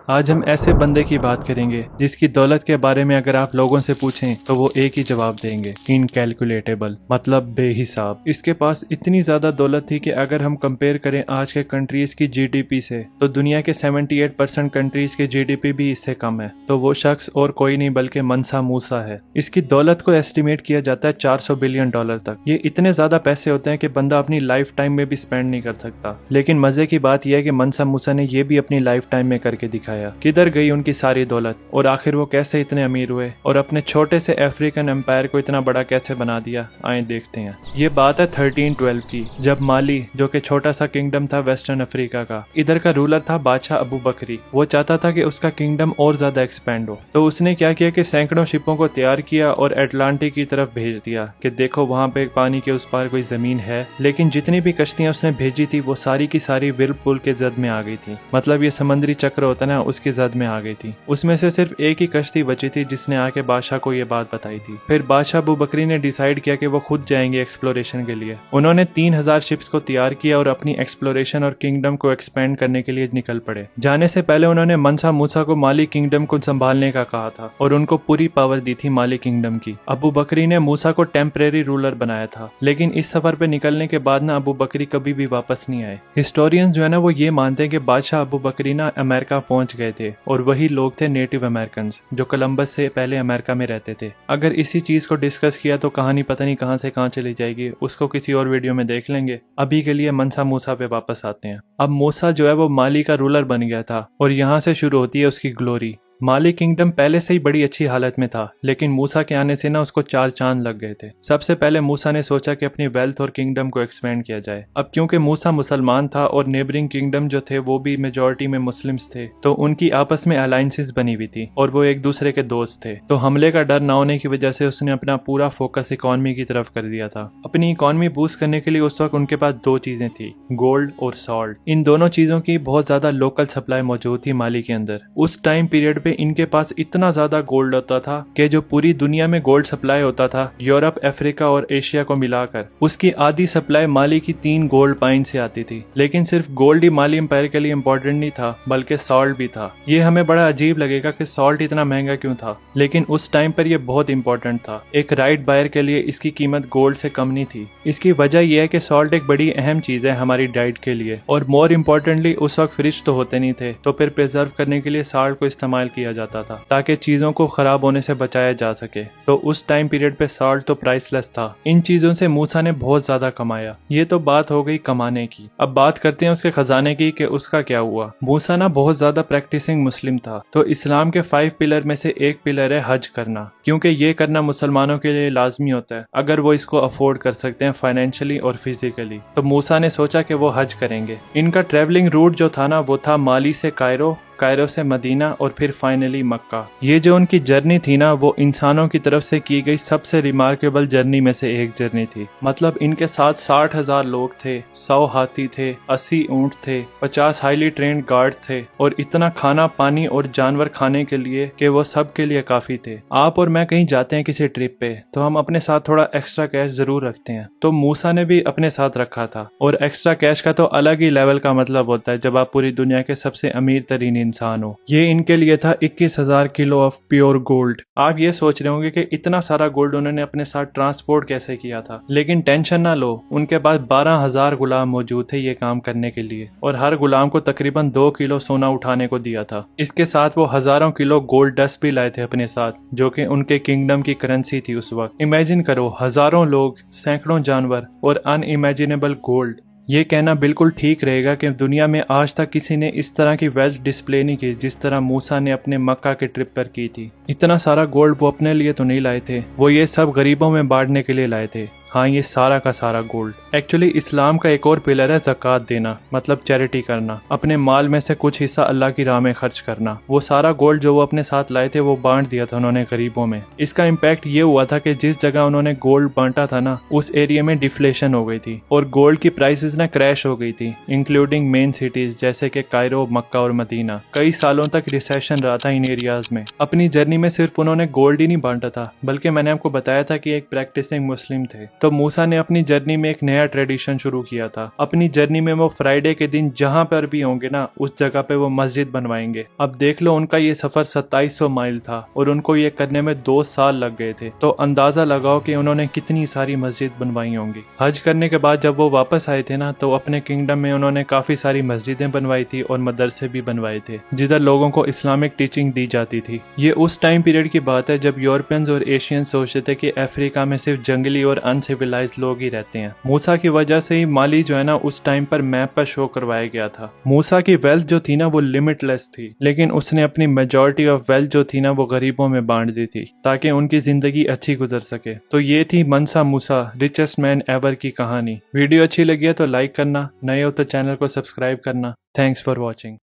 आज हम ऐसे बंदे की बात करेंगे जिसकी दौलत के बारे में अगर आप लोगों से पूछें तो वो एक ही जवाब देंगे, इनकैलकुलेटेबल, मतलब बेहिसाब। इसके पास इतनी ज्यादा दौलत थी कि अगर हम कंपेयर करें आज के कंट्रीज की जीडीपी से तो दुनिया के 78% कंट्रीज के जीडीपी भी इससे कम है। तो वो शख्स और कोई नहीं बल्कि मनसा मूसा है। इसकी दौलत को एस्टिमेट किया जाता है 400 बिलियन डॉलर तक। ये इतने ज्यादा पैसे होते हैं कि बंदा अपनी लाइफ टाइम में भी स्पेंड नहीं कर सकता। लेकिन मजे की बात यह है कि मनसा मूसा ने ये भी अपनी लाइफ टाइम में करके दिखाया। किधर गई उनकी सारी दौलत और आखिर वो कैसे इतने अमीर हुए और अपने छोटे से अफ्रीकन एम्पायर को इतना बड़ा कैसे बना दिया, आए देखते हैं। ये बात है 1312 की, जब माली जो कि छोटा सा किंगडम था वेस्टर्न अफ्रीका का, इधर का रूलर था बादशाह अबू बकरी। वो चाहता था कि उसका किंगडम और ज्यादा एक्सपेंड हो। तो उसने क्या किया कि सैकड़ों शिपों को तैयार किया और अटलांटिक की तरफ भेज दिया कि देखो वहां पे पानी के उस पार कोई जमीन है। लेकिन जितनी भी कश्तियां उसने भेजी थी वो सारी की सारी व्हिर्लपूल के जद में आ गई थी। मतलब ये समुद्री चक्र होता ना, उसकी जद में आ गई थी। उसमें से सिर्फ एक ही कश्ती बची थी जिसने आके बादशाह को ये बात बताई थी। फिर बादशाह अबू बकरी ने डिसाइड किया कि वो खुद जाएंगे एक्सप्लोरेशन के लिए। उन्होंने 3000 शिप्स को तैयार किया और अपनी एक्सप्लोरेशन और किंगडम को एक्सपेंड करने के लिए निकल पड़े। जाने से पहले उन्होंने मनसा मूसा को माली किंगडम को संभालने का कहा था और उनको पूरी पावर दी थी माली किंगडम की। अबू बकरी ने मूसा को टेम्परेरी रूलर बनाया था। लेकिन इस सफर पे निकलने के बाद ना अबू बकरी कभी भी वापस नहीं आए। हिस्टोरियंस जो है ना वो ये मानते हैं कि बादशाह अबू बकरी ना अमेरिका पहुंच गए थे और वही लोग थे नेटिव अमेरिकन जो कोलंबस से पहले अमेरिका में रहते थे। अगर इसी चीज को डिस्कस किया तो कहानी पता नहीं कहां से कहां चली जाएगी, उसको किसी और वीडियो में देख लेंगे। अभी के लिए मनसा मूसा पे वापस आते हैं। अब मूसा जो है वो माली का रूलर बन गया था और यहाँ से शुरू होती है उसकी ग्लोरी। माली किंगडम पहले से ही बड़ी अच्छी हालत में था, लेकिन मूसा के आने से ना उसको 4 चांद लग गए थे। सबसे पहले मूसा ने सोचा कि अपनी वेल्थ और किंगडम को एक्सपेंड किया जाए। अब क्योंकि मूसा मुसलमान था और नेबरिंग किंगडम जो थे वो भी मेजोरिटी में मुस्लिम्स थे, तो उनकी आपस में अलायंसेस बनी हुई थी और वो एक दूसरे के दोस्त थे। तो हमले का डर न होने की वजह से उसने अपना पूरा फोकस इकोनॉमी की तरफ कर दिया था। अपनी इकोनॉमी बूस्ट करने के लिए उस वक्त उनके पास 2 चीजें थी, गोल्ड और सॉल्ट। इन दोनों चीजों की बहुत ज्यादा लोकल सप्लाई मौजूद थी माली के अंदर। उस टाइम पीरियड पे इनके पास इतना ज्यादा गोल्ड होता था कि जो पूरी दुनिया में गोल्ड सप्लाई होता था यूरोप, अफ्रीका और एशिया को मिलाकर, उसकी आधी सप्लाई माली की 3 गोल्ड पाइन से आती थी। लेकिन सिर्फ गोल्ड ही माली एम्पायर के लिए इम्पोर्टेंट नहीं था, बल्कि सॉल्ट भी था। ये हमें बड़ा अजीब लगेगा कि सॉल्ट इतना महंगा क्यों था, लेकिन उस टाइम पर यह बहुत इंपॉर्टेंट था। एक राइट बायर के लिए इसकी कीमत गोल्ड से कम नहीं थी। इसकी वजह यह है कि सॉल्ट एक बड़ी अहम चीज है हमारी डाइट के लिए, और मोर इम्पोर्टेंटली उस वक्त फ्रिज तो होते नहीं थे, तो फिर प्रिजर्व करने के लिए सॉल्ट को इस्तेमाल किया जाता था ताकि चीजों को खराब होने से बचाया जा सके। तो उस टाइम पीरियड पे सॉल्ट तो प्राइसलेस था। इन चीजों से मूसा ने बहुत ज्यादा कमाया। ये तो बात हो गई कमाने की। अब बात करते हैं उसके खजाने की कि उसका क्या हुआ। मूसा ना बहुत ज्यादा प्रैक्टिसिंग मुस्लिम था, तो इस्लाम के 5 पिलर में से एक पिलर है हज करना, क्योंकि ये करना मुसलमानों के लिए लाजमी होता है अगर वो इसको अफोर्ड कर सकते हैं फाइनेंशियली और फिजिकली। तो मूसा ने सोचा कि वो हज करेंगे। इनका ट्रेवलिंग रूट जो था ना वो था माली से कायरो, कायरो से मदीना और फिर फाइनली मक्का। ये जो उनकी जर्नी थी ना वो इंसानों की तरफ से की गई सबसे रिमार्केबल जर्नी में से एक जर्नी थी। मतलब इनके साथ 60,000 लोग थे, 100 हाथी थे, 80 ऊंट थे, 50 हाईली ट्रेन्ड गार्ड थे और इतना खाना पानी और जानवर खाने के लिए कि वो सब के लिए काफी थे। आप और मैं कहीं जाते हैं किसी ट्रिप पे तो हम अपने साथ थोड़ा एक्स्ट्रा कैश जरूर रखते हैं, तो मूसा ने भी अपने साथ रखा था। और एक्स्ट्रा कैश का तो अलग ही लेवल का मतलब होता है जब आप पूरी दुनिया के सबसे अमीर तरीन इंसान हो। ये इनके लिए था 21,000 किलो ऑफ प्योर गोल्ड। आप ये सोच रहे होंगे कि इतना सारा गोल्ड उन्होंने अपने साथ ट्रांसपोर्ट कैसे किया था, लेकिन टेंशन ना लो, उनके पास 12,000 गुलाम मौजूद थे ये काम करने के लिए, और हर गुलाम को तकरीबन 2 किलो सोना उठाने को दिया था। इसके साथ वो हजारों किलो गोल्ड डस्ट भी लाए थे अपने साथ, जो कि उनके किंगडम की करेंसी थी उस वक्त। इमेजिन करो, हजारों लोग, सैकड़ों जानवर और अनइमेजिनेबल गोल्ड। ये कहना बिल्कुल ठीक रहेगा कि दुनिया में आज तक किसी ने इस तरह की वेल्थ डिस्प्ले नहीं की जिस तरह मूसा ने अपने मक्का के ट्रिप पर की थी। इतना सारा गोल्ड वो अपने लिए तो नहीं लाए थे, वो ये सब गरीबों में बांटने के लिए लाए थे। हाँ, ये सारा का सारा गोल्ड। एक्चुअली इस्लाम का एक और पिलर है ज़कात देना, मतलब चैरिटी करना, अपने माल में से कुछ हिस्सा अल्लाह की राह में खर्च करना। वो सारा गोल्ड जो वो अपने साथ लाए थे वो बांट दिया था उन्होंने गरीबों में। इसका इम्पैक्ट ये हुआ था कि जिस जगह उन्होंने गोल्ड बांटा था ना उस एरिया में डिफ्लेशन हो गई थी और गोल्ड की प्राइसेस ना क्रैश हो गई थी, इंक्लूडिंग मेन सिटीज जैसे कि कायरो, मक्का और मदीना। कई सालों तक रिसेशन रहा था इन एरियाज में। अपनी जर्नी में सिर्फ उन्होंने गोल्ड ही नहीं बांटा था, बल्कि मैंने आपको बताया था कि एक प्रैक्टिसिंग मुस्लिम थे, तो मूसा ने अपनी जर्नी में एक नया ट्रेडिशन शुरू किया था। अपनी जर्नी में वो फ्राइडे के दिन जहां पर भी होंगे ना, उस जगह पे वो मस्जिद बनवाएंगे। अब देख लो, उनका ये सफर 2700 माइल था और उनको ये करने में 2 साल लग गए थे। तो अंदाजा लगाओ कि उन्होंने कितनी सारी मस्जिद बनवाई होंगी। हज करने के बाद जब वो वापस आए थे ना, तो अपने किंगडम में उन्होंने काफी सारी मस्जिदें बनवाई थी और मदरसे भी बनवाए थे जिधर लोगों को इस्लामिक टीचिंग दी जाती थी। ये उस टाइम पीरियड की बात है जब यूरोपियंस और एशियंस सोचते थे कि अफ्रीका में सिर्फ जंगली और अनसिविलाइज्ड लोग ही रहते हैं। मूसा की वजह से ही माली जो है ना, उस टाइम पर मैप पर शो करवाया गया था। मूसा की वेल्थ जो थी ना, वो लिमिटलेस थी, लेकिन उसने अपनी मेजॉरिटी ऑफ वेल्थ जो थी ना, वो गरीबों में बांट दी थी ताकि उनकी जिंदगी अच्छी गुजर सके। तो ये थी मनसा मूसा, रिचेस्ट मैन एवर की कहानी। वीडियो अच्छी लगी है तो लाइक करना, नए हो तो चैनल को सब्सक्राइब करना। Thanks for watching.